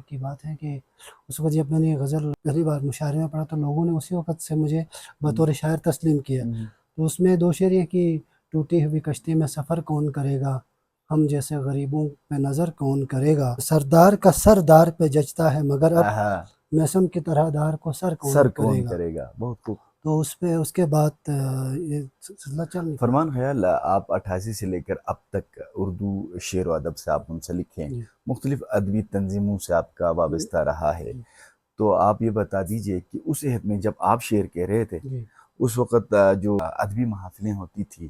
کی بات ہے کہ اس وقت جب میں نے یہ غزل پہلی بار مشاعرے میں پڑھا تو لوگوں نے اسی وقت سے مجھے بطور شاعر تسلیم کیا. تو اس میں 2 شعر یہ کہ ٹوٹی ہوئی کشتی میں سفر کون کرے گا, ہم جیسے غریبوں پہ نظر کون کرے گا, سردار کا سردار پہ جچتا ہے مگر اب میسم کی طرح دار کو سر سر کون کون کرے گا. کرے گا. بہت خوب. تو اس پہ اس کے بعد یہ سلسلہ چل نکلا. فرمان خیال آپ 88 سے لے کر اب تک اردو شعر و ادب سے آپ منسلک ہیں, مختلف ادبی تنظیموں سے آپ کا وابستہ رہا ہے. تو آپ یہ بتا دیجئے کہ اس عہد میں جب آپ شعر کہہ رہے تھے اس وقت جو ادبی محافلیں ہوتی تھی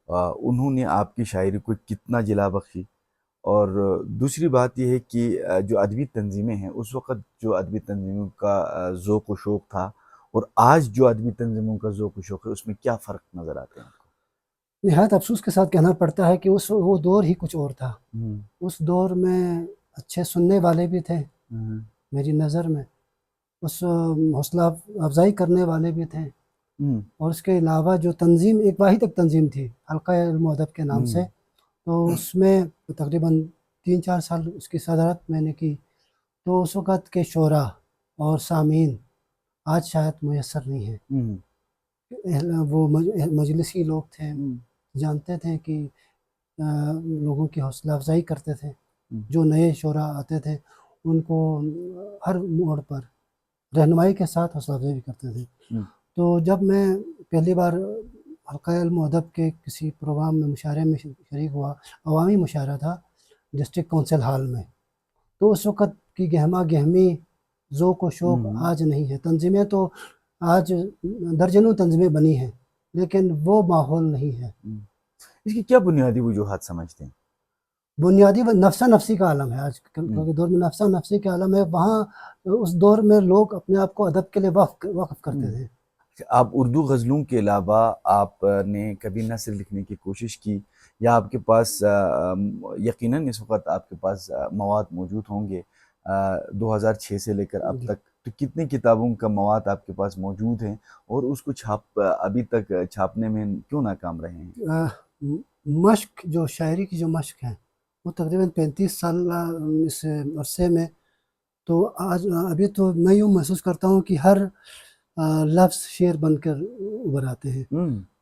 انہوں نے آپ کی شاعری کو کتنا جلا بخشی, اور دوسری بات یہ ہے کہ جو ادبی تنظیمیں ہیں اس وقت جو ادبی تنظیموں کا ذوق و شوق تھا اور آج جو ادبی تنظیموں کا ذوق و شوق ہے اس میں کیا فرق نظر آتے ہیں آپ کو؟ نہایت افسوس کے ساتھ کہنا پڑتا ہے کہ وہ دور ہی کچھ اور تھا. اس دور میں اچھے سننے والے بھی تھے میری نظر میں, اس حوصلہ افزائی کرنے والے بھی تھے, اور اس کے علاوہ جو تنظیم ایک واحد ایک تنظیم تھی حلقہ علم و ادب کے نام سے, تو اس میں تقریباً 3-4 سال اس کی صدارت میں نے کی. تو اس وقت کے شعراء اور سامعین آج شاید میسر نہیں ہیں. وہ مجلسی لوگ تھے, جانتے تھے کہ لوگوں کی حوصلہ افزائی کرتے تھے. جو نئے شعراء آتے تھے ان کو ہر موڑ پر رہنمائی کے ساتھ حوصلہ افزائی بھی کرتے تھے. تو جب میں پہلی بار حلقہ علم و ادب کے کسی پروگرام میں مشاعرے میں شریک ہوا, عوامی مشاعرہ تھا ڈسٹرکٹ کونسل ہال میں, تو اس وقت کی گہما گہمی ذوق و شوق آج نہیں ہے. تنظیمیں تو آج درجنوں تنظیمیں بنی ہیں لیکن وہ ماحول نہیں ہے. اس کی کیا بنیادی وجوہات سمجھتے ہیں؟ بنیادی نفسا نفسی کا عالم ہے. آج کل کے دور میں نفسا نفسی کا عالم ہے. وہاں اس دور میں لوگ اپنے آپ کو ادب کے لیے وقف کرتے تھے. آپ اردو غزلوں کے علاوہ آپ نے کبھی نثر لکھنے کی کوشش کی, یا آپ کے پاس یقیناً اس وقت آپ کے پاس مواد موجود ہوں گے 2006 سے لے کر اب تک, تو کتنی کتابوں کا مواد آپ کے پاس موجود ہیں اور اس کو ابھی تک چھاپنے میں کیوں ناکام رہے ہیں؟ مشق جو شاعری کی جو مشق ہے وہ تقریباً 35 سال اس عرصے میں, تو آج ابھی تو میں یوں محسوس کرتا ہوں کہ ہر لفظ شعر بن کر ابھر آتے ہیں.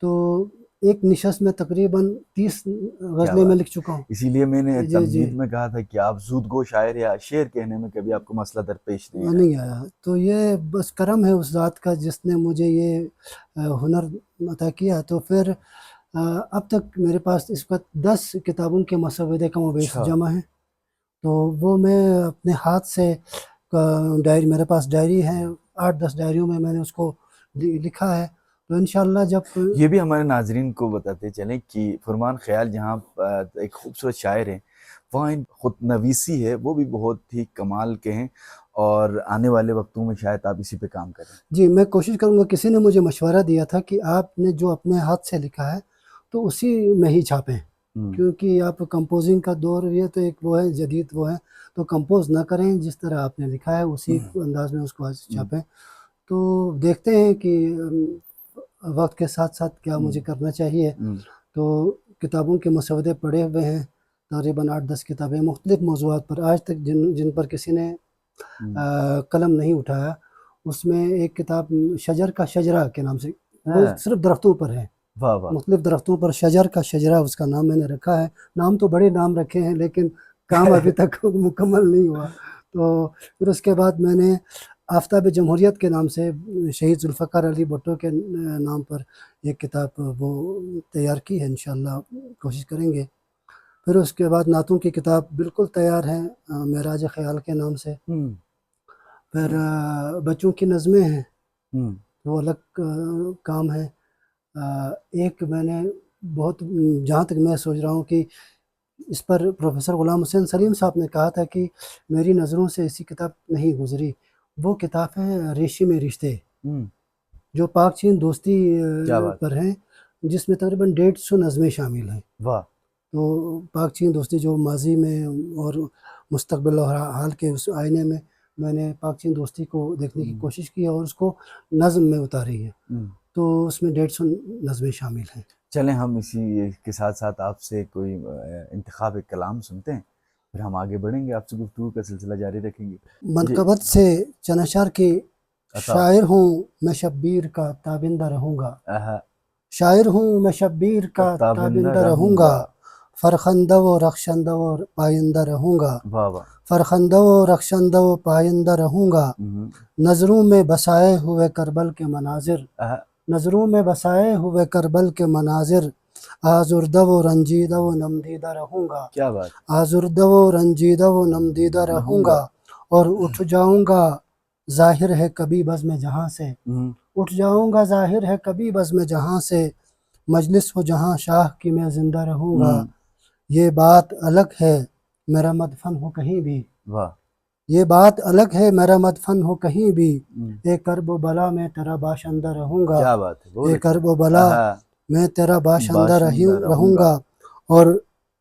تو ایک نشست میں تقریباً 30 غزلیں میں لکھ چکا ہوں. اسی لیے میں نے تمہید میں کہا تھا کہ آپ زود گو شاعر, یا شعر کہنے میں کبھی آپ کو مسئلہ درپیش نہیں آیا. تو یہ بس کرم ہے اس ذات کا جس نے مجھے یہ ہنر عطا کیا. تو پھر اب تک میرے پاس اس وقت 10 کتابوں کے مسودے کم و بیش جمع ہیں. تو وہ میں اپنے ہاتھ سے ڈائری, میرے پاس ڈائری ہے 8-10 ڈائریوں میں میں نے اس کو لکھا ہے. تو انشاءاللہ جب یہ بھی ہمارے ناظرین کو بتاتے چلیں کہ فرمان خیال جہاں ایک خوبصورت شاعر ہیں, وہاں خود نویسی ہے وہ بھی بہت ہی کمال کے ہیں, اور آنے والے وقتوں میں شاید آپ اسی پہ کام کریں. جی میں کوشش کروں گا. کسی نے مجھے مشورہ دیا تھا کہ آپ نے جو اپنے ہاتھ سے لکھا ہے تو اسی میں ہی چھاپیں, کیونکہ آپ کمپوزنگ کا دور, یہ تو ایک وہ ہے جدید وہ ہے, تو کمپوز نہ کریں, جس طرح آپ نے لکھا ہے اسی انداز میں اس کو چھاپیں. تو دیکھتے ہیں کہ وقت کے ساتھ ساتھ کیا مجھے کرنا چاہیے. تو کتابوں کے مسودے پڑے ہوئے ہیں تقریباً 8-10 کتابیں مختلف موضوعات پر, آج تک جن پر کسی نے قلم نہیں اٹھایا. اس میں ایک کتاب شجر کا شجرہ کے نام سے, وہ صرف درختوں پر ہے, مختلف درختوں پر شجر کا شجرہ اس کا نام میں نے رکھا ہے. نام تو بڑے نام رکھے ہیں لیکن کام ابھی تک مکمل نہیں ہوا. تو پھر اس کے بعد میں نے آفتاب جمہوریت کے نام سے شہید ذوالفقار علی بھٹو کے نام پر ایک کتاب وہ تیار کی ہے, انشاءاللہ کوشش کریں گے. پھر اس کے بعد نعتوں کی کتاب بالکل تیار ہے معراج خیال کے نام سے. پھر بچوں کی نظمیں ہیں, وہ الگ کام ہے. ایک میں نے بہت, جہاں تک میں سوچ رہا ہوں کہ اس پر پروفیسر غلام حسین سلیم صاحب نے کہا تھا کہ میری نظروں سے ایسی کتاب نہیں گزری. وہ کتاب ہے ریشم رشتے, جو پاک چین دوستی پر ہیں, جس میں تقریباً 150 نظمیں شامل ہیں. تو پاک چین دوستی جو ماضی میں اور مستقبل اور حال کے اس آئینے میں نے پاک چین دوستی کو دیکھنے کی کوشش کی اور اس کو نظم میں اتاری ہے. تو اس میں 150 نظمیں شامل ہیں. چلیں ہم اسی کے ساتھ ساتھ آپ سے کوئی انتخاب کلام سنتے ہیں. پھر ہم آگے بڑھیں گے، آپ سے گفتگو کا سلسلہ جاری رکھیں گے. منقبت سے چند اشعار کی عطا. شاعر ہوں میں شبیر کا تابندہ رہوں گا، آہا. شاعر ہوں میں شبیر کا تابندہ رہوں گا، فرخندہ و رخشندہ و پائندہ رہوں گا، واہ واہ. فرخندہ و رخشندہ و پائندہ رہوں گا، نظروں میں بسائے ہوئے کربل کے مناظر، آہا. نظروں میں بسائے ہوئے کربل کے مناظر، آزردہ و رنجیدہ و نمدیدہ رہوں گا، کیا بات. آزردہ و رنجیدہ و نمدیدہ رہوں گا، اور اٹھ جاؤں گا ظاہر ہے کبھی بزم جہاں سے، اٹھ جاؤں گا ظاہر ہے کبھی بزم جہاں سے، مجلس ہو جہاں شاہ کی میں زندہ رہوں گا، یہ بات الگ ہے میرا مدفن ہو کہیں بھی، واہ. یہ بات الگ ہے میرا مدفن ہو کہیں بھی، اے کرب و بلا میں تیرا باشندہ رہوں گا، کیا بات ہے. اے کرب و بلا میں تیرا باشندہ رہوں گا، اور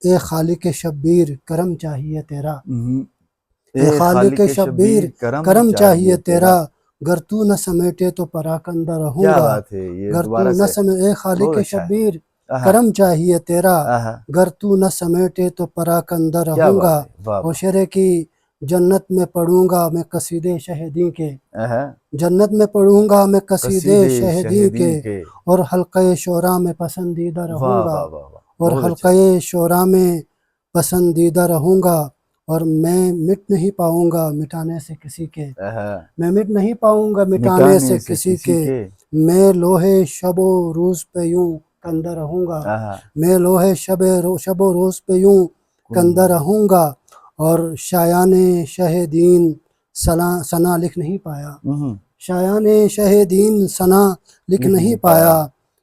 اے خالق شبیر کرم چاہیے تیرا، اے خالق شبیر کرم چاہیے تیرا، گر تو نہ سمیٹے تو پراکندہ رہوں کیا گا، بات ہے. یہ گر تو دوبارہ نہ سے سمیٹے، اے خالق بہت اچھا ہے. شبیر آہا. کرم چاہیے تیرا، آہا. گر تو نہ سمیٹے تو پراکندہ کیا رہوں گا، بات ہے. واہ اور واہ. شعر کی جنت میں پڑھوں گا میں قصیدے شہیدی کے، آہا. جنت میں پڑھوں گا میں قصیدے قصیدے شہیدی کے، کے. اور حلقہ شعراء میں پسندیدہ رہوں واہ گا، واہ واہ واہ. اور بہت اچھا. حلقہ شعراء میں پسندیدہ رہوں گا، اور میں مٹ نہیں پاؤں گا مٹانے سے کسی کے، آہا. میں مٹ نہیں پاؤں گا مٹانے سے کسی کے، میں لوہے شب و روز پہ یوں کندہ رہوں گا، آہا. میں لوہے شب و روز پہ یوں کندہ رہوں گا، اور شایان شہ دین ثنا لکھ نہیں پایا، شایان شہ دین ثنا لکھ نہیں پایا،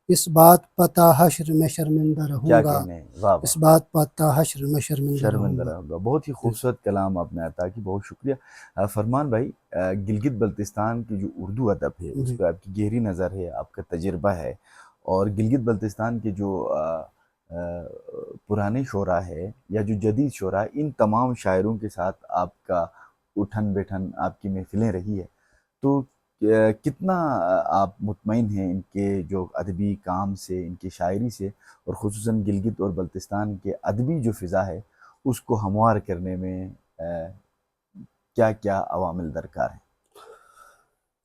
اس بات پتا حشر میں شرمندہ رہوں کیا گا، کہنے. واہ واہ. اس بات پتا حشر میں شرمندہ رہوں شرمندہ گا. رہوں گا. بہت ہی خوبصورت کلام آپ نے عطا کی. بہت شکریہ. فرمان بھائی، گلگت بلتستان کی جو اردو ادب ہے اس پہ آپ کی گہری نظر ہے، آپ کا تجربہ ہے، اور گلگت بلتستان کے جو پرانے شعراء ہے یا جو جدید شعراء، ان تمام شاعروں کے ساتھ آپ کا اٹھن بیٹھن، آپ کی محفلیں رہی ہے، تو کتنا آپ مطمئن ہیں ان کے جو ادبی کام سے، ان کی شاعری سے، اور خصوصاً گلگت اور بلتستان کے ادبی جو فضا ہے اس کو ہموار کرنے میں کیا کیا عوامل درکار ہیں؟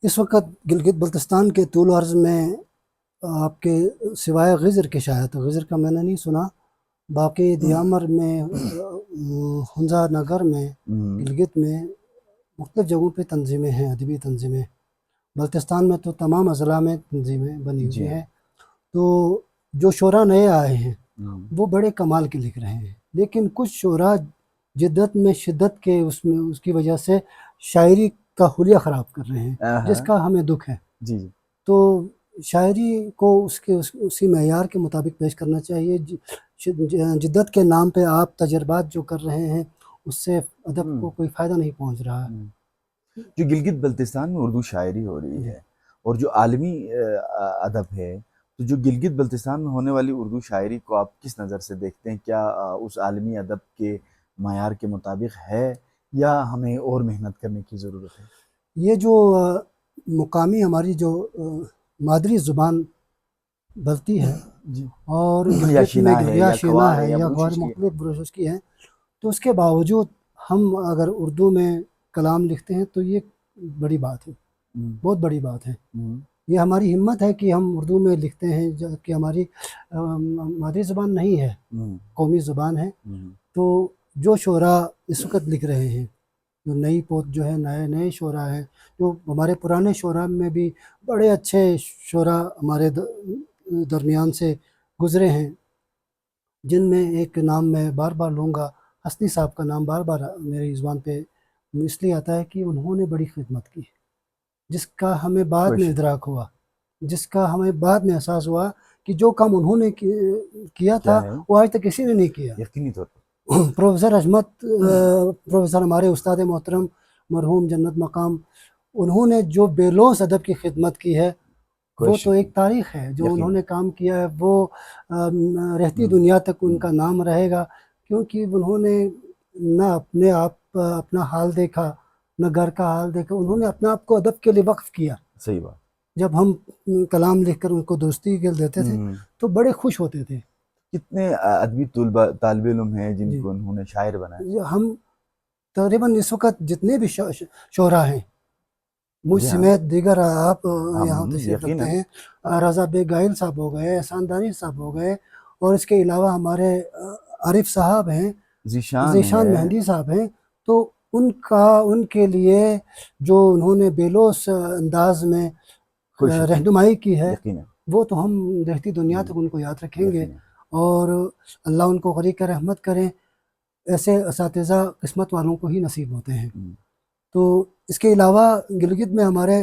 اس وقت گلگت بلتستان کے طول و عرض میں آپ کے سوائے غزر کے شاید، غزر کا میں نے نہیں سنا، باقی دیامر میں، ہنزا نگر میں، گلگت میں مختلف جگہوں پہ تنظیمیں ہیں، ادبی تنظیمیں. بلتستان میں تو تمام اضلاع میں تنظیمیں بنی ہوئی ہیں. تو جو شعراء نئے آئے ہیں وہ بڑے کمال کے لکھ رہے ہیں، لیکن کچھ شعراء جدت میں شدت کے اس کی وجہ سے شاعری کا حلیہ خراب کر رہے ہیں، جس کا ہمیں دکھ ہے. تو شاعری کو اسی معیار کے مطابق پیش کرنا چاہیے. جدت کے نام پہ آپ تجربات جو کر رہے ہیں اس سے ادب کو کوئی فائدہ نہیں پہنچ رہا ہے. جو گلگت بلتستان میں اردو شاعری ہو رہی ہے اور جو عالمی ادب ہے، تو جو گلگت بلتستان میں ہونے والی اردو شاعری کو آپ کس نظر سے دیکھتے ہیں؟ کیا اس عالمی ادب کے معیار کے مطابق ہے یا ہمیں اور محنت کرنے کی ضرورت ہے؟ یہ جو مقامی ہماری جو مادری زبان بلتی ہے اور یا شینا ہے یا شینا کھوار ہے یا بلوچ کی مختلف بروشش کی ہے، تو اس کے باوجود ہم اگر اردو میں کلام لکھتے ہیں تو یہ بڑی بات ہے، بہت بڑی بات ہے. یہ ہماری ہمت ہے کہ ہم اردو میں لکھتے ہیں، کہ ہماری مادری زبان نہیں ہے، قومی زبان ہے. تو جو شعراء اس وقت لکھ رہے ہیں، جو نئی پوت جو ہے، نئے شعراء ہیں، جو ہمارے پرانے شعراء میں بھی بڑے اچھے شعراء ہمارے درمیان سے گزرے ہیں، جن میں ایک نام میں بار بار لوں گا، حسنی صاحب کا نام بار بار میری زبان پہ اس لیے آتا ہے کہ انہوں نے بڑی خدمت کی، جس کا ہمیں بعد میں ادراک ہوا، جس کا ہمیں بعد میں احساس ہوا کہ جو کام انہوں نے کیا تھا وہ آج تک کسی نے نہیں کیا. یقینی طور پر پروفیسر عظمت، پروفیسر ہمارے استاد محترم مرحوم جنت مقام، انہوں نے جو بے لوث ادب کی خدمت کی ہے وہ تو ایک تاریخ ہے. جو انہوں نے کام کیا ہے وہ رہتی دنیا تک ان کا نام رہے گا، کیونکہ انہوں نے نہ اپنا حال دیکھا، نہ گھر کا حال دیکھا، انہوں نے اپنے آپ کو ادب کے لیے وقف کیا. صحیح بات. جب ہم کلام لکھ کر ان کو دوستی کے دیتے تھے تو بڑے خوش ہوتے تھے کتنے ادبی طالب علم ہیں جن جی کو انہوں نے شاعر بنایا؟ ہم تقریباً اس وقت جتنے بھی شعراء ہیں مجھ جی ہاں، سمیت دیگر، آپ یہاں ہم تشریف رکھتے یقیناً ہیں، رضا بیگ گاہل صاحب ہو گئے، احسان دانی صاحب ہو گئے، اور اس کے علاوہ ہمارے عارف صاحب ہیں، ذیشان ذیشان ہے، مہندی صاحب ہیں. تو ان کے لیے جو انہوں نے بےلوث انداز میں کوئی شک نہیں، رہنمائی کی ہے، یقیناً وہ تو ہم دیکھتی دنیا تک ان کو یاد رکھیں گے، یقیناً. اور اللہ ان کو غریق رحمت کریں. ایسے اساتذہ قسمت والوں کو ہی نصیب ہوتے ہیں. تو اس کے علاوہ گلگت میں ہمارے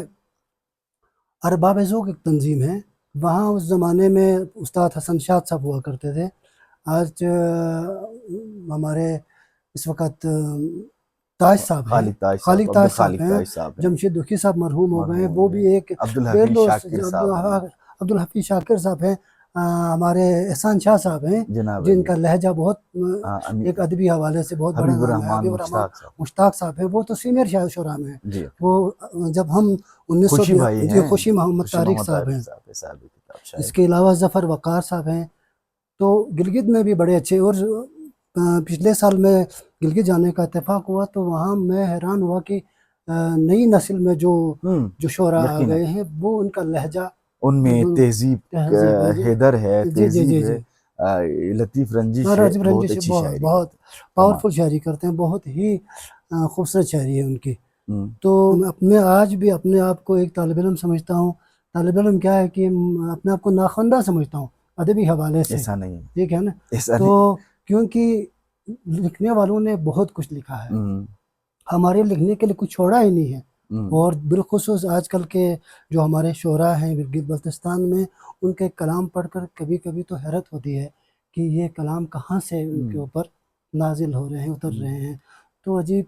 ارباب ذوق ایک تنظیم ہے. وہاں اس زمانے میں استاد حسن شاد صاحب ہوا کرتے تھے. آج ہمارے اس وقت تاج صاحب ہیں، خالد تاج صاحب، خالد عبد تاج صاحب الخالق ہیں، تاج صاحب ہیں، جمشید دکھی صاحب مرحوم ہو گئے ہیں، مرحوم وہ ہو بھی گئے، ایک عبدالحفیظ بےلوث. شاکر صاحب ہیں، عبدالحفیظ شاکر صاحب ہیں، ہمارے احسان شاہ صاحب ہیں جناب جن علی، کا لہجہ بہت امی، ایک ادبی حوالے سے بہت بڑا حبیب نام ہے. الرحمان حبیب الرحمان مشتاق صاحب، مشتاق صاحب ہیں، وہ تو سینئر شعراء میں ہیں. جی وہ جب ہم خوشی بھائی جی ہیں، خوشی محمد خوشی طارق محمد صاحب طارق ہیں. صاحب ہے، صاحب کتاب اس شاعر. کے علاوہ ظفر وقار صاحب ہیں. تو گلگت میں بھی بڑے اچھے، اور پچھلے سال میں گلگت جانے کا اتفاق ہوا تو وہاں میں حیران ہوا کہ نئی نسل میں جو شعراء آ یقیناً گئے ہیں، وہ ان کا لہجہ، ان میں تہذیب تہذیب ہے. حیدر ہے، جی جی تہذیب جی ہے، جی لطیف رنجش اور ہے، راجب بہت رنجش اچھی بہت شاعری بہت کرتے ہیں، کمال. پاورفل شاعری کرتے ہیں، بہت ہی خوبصورت شاعری ہے ان کی. ہم، تو میں آج بھی اپنے آپ کو ایک طالب علم سمجھتا ہوں. طالب علم کیا ہے کہ اپنے آپ کو ناخواندہ سمجھتا ہوں ادبی حوالے سے، ایسا نہیں ہے، ٹھیک ہے نا. ایسا تو نہیں. کیونکہ لکھنے والوں نے بہت کچھ لکھا ہے، ہم، ہمارے لکھنے کے لیے کچھ چھوڑا ہی نہیں ہے. ہم، اور بالخصوص آج کل کے جو ہمارے شعراء ہیں گلگت بلتستان میں، ان کے کلام پڑھ کر کبھی کبھی تو حیرت ہوتی ہے کہ یہ کلام کہاں سے ان کے اوپر نازل ہو رہے ہیں، اتر رہے ہیں. تو عجیب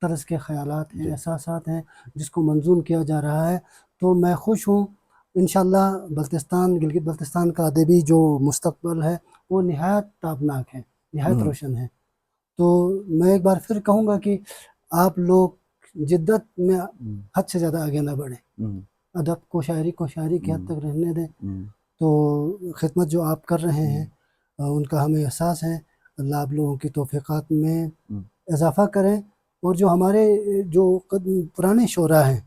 طرز کے خیالات ہیں، جی احساسات ہیں جس کو منظوم کیا جا رہا ہے. تو میں خوش ہوں. انشاءاللہ گلگت بلتستان کا ادبی جو مستقبل ہے وہ نہایت تابناک ہے، نہایت روشن ہے. تو میں ایک بار پھر کہوں گا کہ آپ لوگ جدت میں حد سے زیادہ آگے نہ بڑھیں، ادب کو شاعری کی حد تک رہنے دیں. تو خدمت جو آپ کر رہے ہیں ان کا ہمیں احساس ہے. اللہ آپ لوگوں کی توفیقات میں اضافہ کریں، اور جو ہمارے جو پرانے شعراء ہیں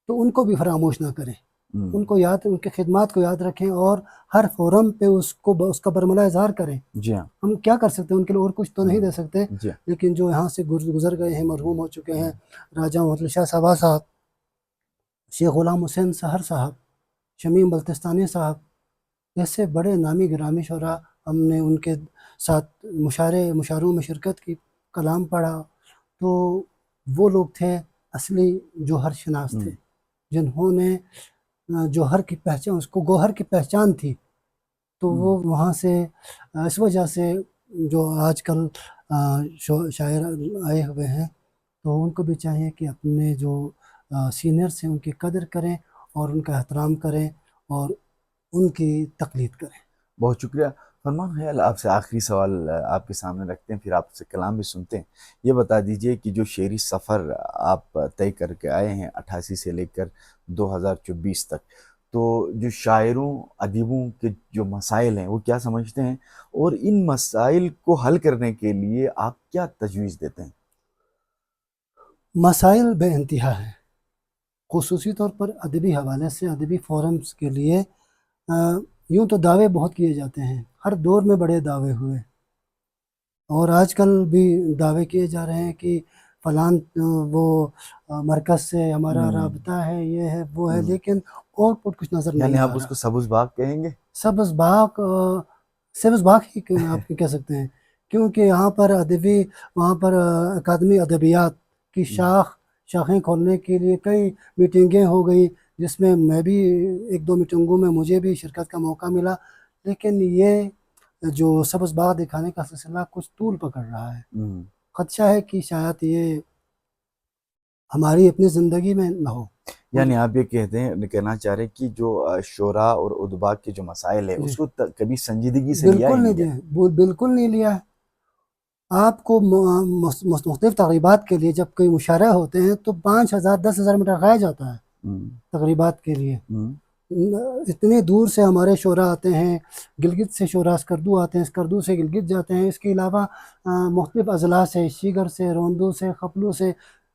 تو ان کو بھی فراموش نہ کریں، ان کو ان کی خدمات کو یاد رکھیں، اور ہر فورم پہ اس کا برملا اظہار کریں. جی ہاں، ہم کیا کر سکتے ہیں ان کے لیے؟ اور کچھ تو نہیں دے سکتے، جی لیکن جو یہاں سے گزر گئے ہیں، مرحوم ہو چکے ہیں، راجہ محمد شاہ صبا صاحب، شیخ غلام حسین سحر صاحب، شمیم بلتستانی صاحب، ایسے بڑے نامی گرامی شعراء، ہم نے ان کے ساتھ مشاعروں میں شرکت کی، کلام پڑھا. تو وہ لوگ تھے اصلی جوہر شناس تھے، جنہوں نے جوہر کی پہچان، اس کو گوہر کی پہچان تھی. تو وہ وہاں سے اس وجہ سے جو آج کل شاعر آئے ہوئے ہیں تو ان کو بھی چاہیے کہ اپنے جو سینئرس ہیں ان کی قدر کریں، اور ان کا احترام کریں، اور ان کی تقلید کریں. بہت شکریہ. فرمان خیال آپ سے آخری سوال آپ کے سامنے رکھتے ہیں، پھر آپ سے کلام بھی سنتے ہیں. یہ بتا دیجئے کہ جو شعری سفر آپ طے کر کے آئے ہیں 88 سے لے کر 2024 تک، تو جو شاعروں ادیبوں کے جو مسائل ہیں وہ کیا سمجھتے ہیں، اور ان مسائل کو حل کرنے کے لیے آپ کیا تجویز دیتے ہیں؟ مسائل بے انتہا ہیں، خصوصی طور پر ادبی حوالے سے، ادبی فورمز کے لیے. یوں تو دعوے بہت کیے جاتے ہیں، ہر دور میں بڑے دعوے ہوئے، اور آج کل بھی دعوے کیے جا رہے ہیں کہ فلان وہ مرکز سے ہمارا رابطہ ہے، یہ ہے وہ ہے، لیکن اور کچھ نظر یعنی نہیں آ آپ اس رہا. کو سبز باغ کہیں گے؟ سبز باغ ہی آپ کہہ سکتے ہیں، کیونکہ یہاں پر وہاں پر اکادمی ادبیات کی شاخیں کھولنے کے لیے کئی میٹنگیں ہو گئی، جس میں میں بھی ایک دو میٹنگوں میں مجھے بھی شرکت کا موقع ملا. لیکن یہ جو سبز باغ دکھانے کا سلسلہ کچھ طول پکڑ رہا ہے. خدشہ ہے کہ شاید یہ ہماری اپنی زندگی میں نہ ہو. یعنی آپ یہ کہنا چاہ رہے ہیں کہ جو شعراء اور ادباء کے جو مسائل ہیں اس کو کبھی سنجیدگی سے لیا ہی بالکل نہیں نہیں دیا، بالکل نہیں لیا. آپ کو مختلف تقریبات کے لیے جب کوئی مشاعرہ ہوتے ہیں تو 5,000 10,000 میٹر خرچ جاتا ہے تقریبات کے لیے. اتنے دور سے ہمارے شعراء آتے ہیں، گلگت سے شعراء اسکردو آتے ہیں، اسکردو سے گلگت جاتے ہیں، اس کے علاوہ مختلف اضلاع سے، شیگر سے، روندو سے، خپلو سے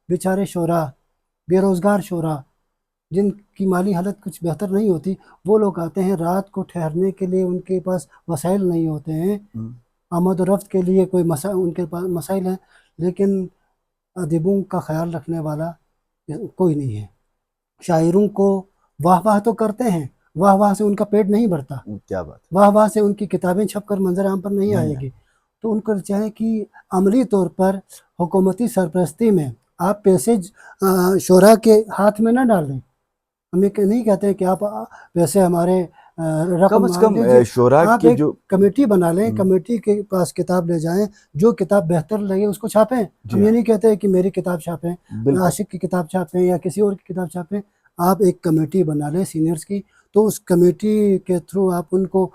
بیچارے شعراء، بے روزگار شعراء جن کی مالی حالت کچھ بہتر نہیں ہوتی، وہ لوگ آتے ہیں رات کو ٹھہرنے کے لیے، ان کے پاس وسائل نہیں ہوتے ہیں، آمد و رفت کے لیے کوئی ان کے پاس مسائل ہیں، لیکن ادیبوں کا خیال رکھنے والا کوئی نہیں ہے۔ شاعروں کو واہ واہ تو کرتے ہیں، واہ واہ سے ان کا پیٹ نہیں بھرتا، کیا بات واہ واہ سے ان کی کتابیں چھپ کر منظر عام پر نہیں آئے گی۔ تو ان کو چاہے کہ عملی طور پر حکومتی سرپرستی میں آپ پیسے شعراء کے ہاتھ میں نہ ڈال دیں۔ ہمیں نہیں کہتے ہیں کہ آپ پیسے ہمارے رقم کم از کم دیجیے، شعراء آپ کے ایک جو کمیٹی بنا لیں، کمیٹی کے پاس کتاب لے جائیں، جو کتاب بہتر لگے اس کو چھاپیں۔ ہم یہ نہیں کہتے کہ میری کتاب چھاپیں، عاشق کی کتاب چھاپیں یا کسی اور کی کتاب چھاپیں، آپ ایک کمیٹی بنا لیں سینئرز کی، تو اس کمیٹی کے تھرو آپ ان کو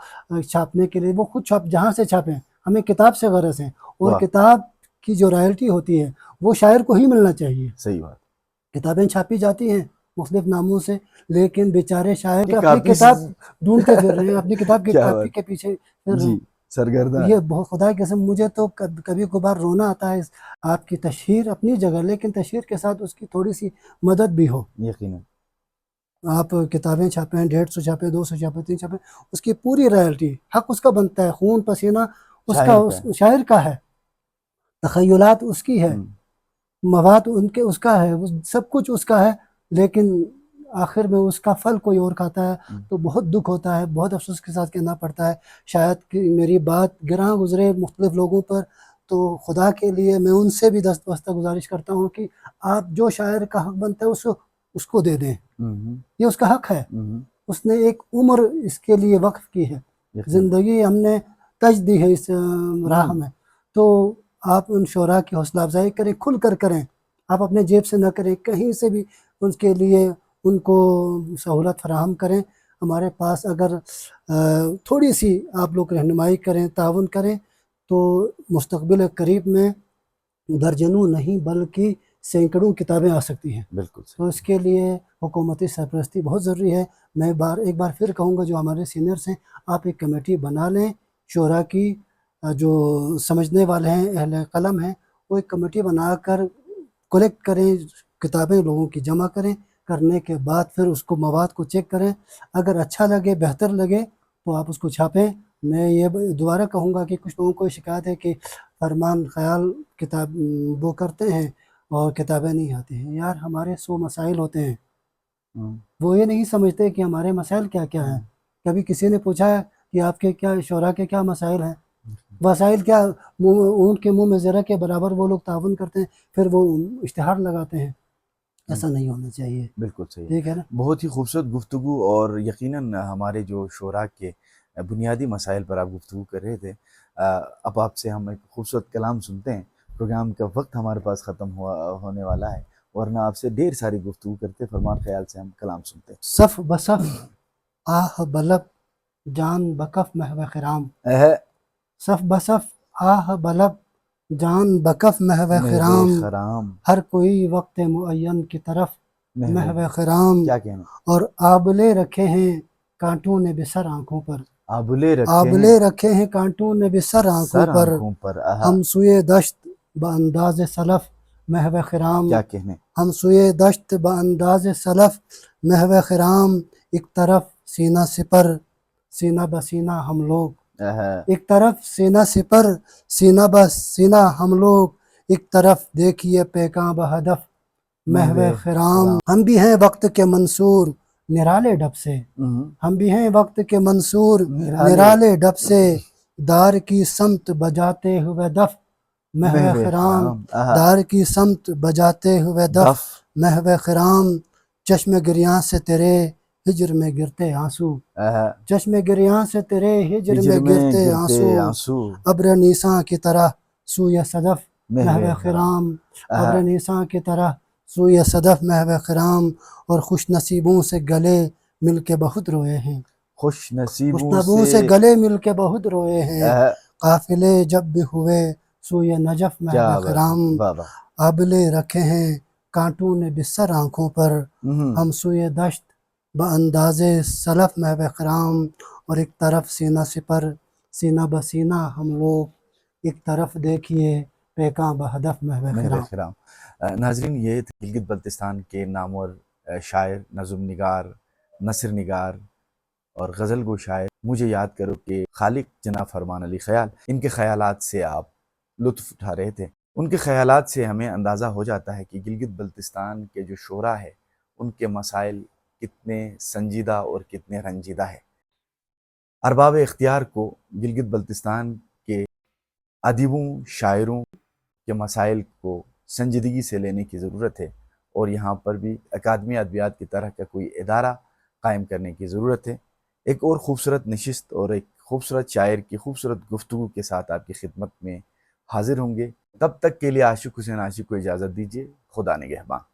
چھاپنے کے لیے وہ خود جہاں سے چھاپیں، ہمیں کتاب سے غرض ہے، اور کتاب کی جو رائلٹی ہوتی ہے وہ شاعر کو ہی ملنا چاہیے۔ صحیح بات۔ کتابیں چھاپی جاتی ہیں مختلف ناموں سے، لیکن بیچارے شاعر اپنی کتاب ڈھونڈتے پھر رہے ہیں، اپنی کتاب کی کاپی کے پیچھے پھر رہے ہیں، سرگردہ۔ یہ بہت خدا کی قسم مجھے تو کبھی کبھار رونا آتا ہے۔ آپ کی تشہیر اپنی جگہ، لیکن تشہیر کے ساتھ اس کی تھوڑی سی مدد بھی ہو۔ یقیناً آپ کتابیں چھاپیں، 150 چھاپیں، 200 چھاپیں، 3 چھاپیں، اس کی پوری رائلٹی حق اس کا بنتا ہے، خون پسینہ اس کا، شاعر کا ہے، تخیلات اس کی ہے، مواد اس کا ہے، سب کچھ اس کا ہے، لیکن آخر میں اس کا پھل کوئی اور کھاتا ہے تو بہت دکھ ہوتا ہے، بہت افسوس کے ساتھ کہنا پڑتا ہے۔ شاید کہ میری بات گراں گزرے مختلف لوگوں پر، تو خدا کے لیے میں ان سے بھی دستبستہ گزارش کرتا ہوں کہ آپ جو شاعر کا حق بنتا ہے اس کو دے دیں، یہ اس کا حق ہے، اس نے ایک عمر اس کے لیے وقف کی ہے، زندگی ہم نے تج دی ہے اس راہ میں، تو آپ ان شعراء کی حوصلہ افزائی کریں، کھل کر کریں، آپ اپنے جیب سے نہ کریں، کہیں سے بھی ان کے لیے ان کو سہولت فراہم کریں۔ ہمارے پاس اگر تھوڑی سی آپ لوگ رہنمائی کریں، تعاون کریں، تو مستقبل قریب میں درجنوں نہیں بلکہ سینکڑوں کتابیں آ سکتی ہیں۔ بالکل۔ تو اس کے لیے حکومتی سرپرستی بہت ضروری ہے۔ میں ایک بار پھر کہوں گا، جو ہمارے سینئرز ہیں، آپ ایک کمیٹی بنا لیں شعراء کی، جو سمجھنے والے ہیں، اہل قلم ہیں، وہ ایک کمیٹی بنا کر کلیکٹ کریں، کتابیں لوگوں کی جمع کرنے کے بعد پھر اس کو مواد کو چیک کریں، اگر اچھا لگے، بہتر لگے تو آپ اس کو چھاپیں۔ میں یہ دوبارہ کہوں گا کہ کچھ لوگوں کو شکایت ہے کہ فرمان خیال کتاب وہ کرتے ہیں اور کتابیں نہیں آتی ہیں۔ یار ہمارے 100 مسائل ہوتے ہیں، وہ یہ نہیں سمجھتے کہ ہمارے مسائل کیا کیا ہیں۔ کبھی کسی نے پوچھا ہے کہ آپ کے کیا شعراء کے کیا مسائل ہیں؟ وسائل کیا، اونٹ کے منہ میں زرہ کے برابر وہ لوگ تعاون کرتے ہیں، پھر وہ اشتہار لگاتے ہیں، ایسا نہیں ہونا چاہیے۔ بالکل صحیح، ٹھیک ہے نا؟ بہت ہی خوبصورت گفتگو، اور یقیناً ہمارے جو شعراء کے بنیادی مسائل پر آپ گفتگو کر رہے تھے۔ اب آپ سے ہم ایک خوبصورت کلام سنتے ہیں، پروگرام کا وقت ہمارے پاس ختم ہونے والا ہے، ورنہ آپ سے ڈھیر ساری گفتگو کرتے، فرمان خیال سے ہم کلام سنتے ہیں۔ صف بصف آہ بلب جان بکف محو خرام، صف بصف آہ بلب جان بکف محو خرام، ہر کوئی وقت معین کی طرف محو خرام، کیا کہنا، اور آبلے رکھے ہیں کانٹوں نے بسر آنکھوں پر، آبلے رکھے ہیں کانٹوں نے بسر آنکھوں پر، ہم سوئے دشت بانداز سلف محو خرام، کیا کہنے، ہم سوئے دشت بانداز سلف محو خرام، ایک طرف سینہ سپر سینہ بسینہ ہم لوگ، ایک طرف سینہ سپر سینہ بسینہ ہم لوگ، ایک طرف دیکھیے پیکاں بہدف محو خرام، ہم بھی ہیں وقت کے منصور نرالے ڈب سے، ہم بھی ہیں وقت کے منصور نرالے ڈب سے، دار کی سمت بجاتے ہوئے دف محو خرام، دار کی سمت بجاتے ہوئے دف محو خرام، چشم گریاں سے تیرے ہجر میں گرتے آنسو، چشم گریاں سے تیرے ہجر میں گرتے آنسو، ابر نیساں کی طرح سوئے صدف محو خرام، ابر نیساں کی طرح سوئے صدف محو خرام، اور خوش نصیبوں سے گلے مل کے بہت روئے ہیں، خوش نصیبوں سے گلے مل کے بہت روئے ہیں، قافلے جب بھی ہوئے سوئے نجف محو خرام، آبلے رکھے ہیں کانٹوں نے بسر آنکھوں پر، ہم سوئے دشت بانداز سلف محو کرام، اور ایک طرف سینہ سپر سینہ بسینہ ہم لوگ، ایک طرف دیکھیے پیکاں بہدف محو محو کرام۔ کرام۔ ناظرین، یہ تھے گلگت بلتستان کے نامور شاعر، نظم نگار، نثر نگار اور غزل گو شاعر مجھے یاد کرو کہ خالق جناب فرمان علی خیال۔ ان کے خیالات سے آپ لطف اٹھا رہے تھے۔ ان کے خیالات سے ہمیں اندازہ ہو جاتا ہے کہ گلگت بلتستان کے جو شعراء ہے ان کے مسائل کتنے سنجیدہ اور کتنے رنجیدہ ہے۔ ارباب اختیار کو گلگت بلتستان کے ادیبوں، شاعروں کے مسائل کو سنجیدگی سے لینے کی ضرورت ہے، اور یہاں پر بھی اکادمی ادبیات کی طرح کا کوئی ادارہ قائم کرنے کی ضرورت ہے۔ ایک اور خوبصورت نشست اور ایک خوبصورت شاعر کی خوبصورت گفتگو کے ساتھ آپ کی خدمت میں حاضر ہوں گے۔ تب تک کے لیے عاشق حسین عاشق کو اجازت دیجیے۔ خدا نگہبان۔